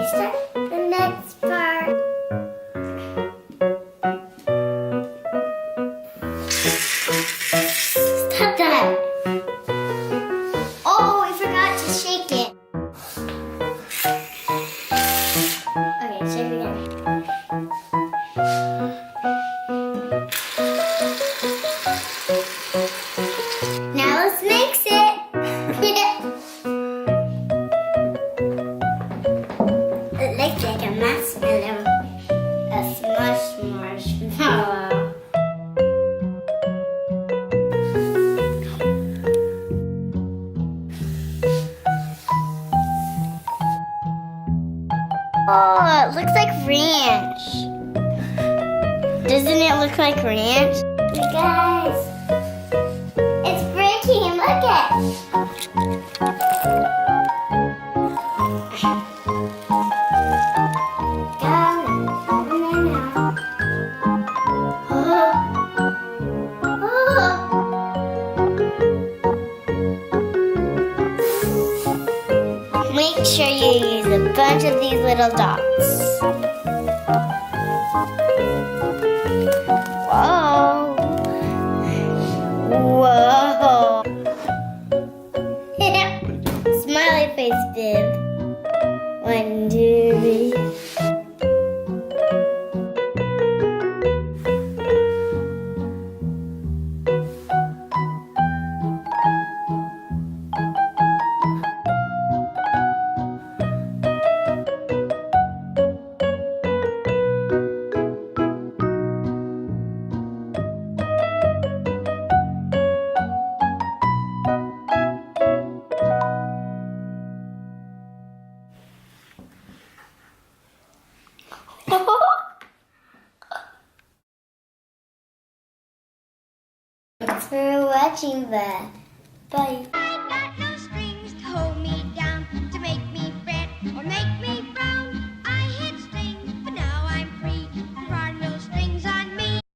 start the next part. Stop that! Oh, we forgot to shake it. Okay, shake it again. Now let's mix it. It looks like a marshmallow. A smush marshmallow. Oh, it looks like ranch. Doesn't it look like ranch? You guys, it's breaking. Look it. Make sure you use a bunch of these little dots. Whoa. Whoa. Smiley face bib. 1, 2, 3. Thanks for watching that. Bye.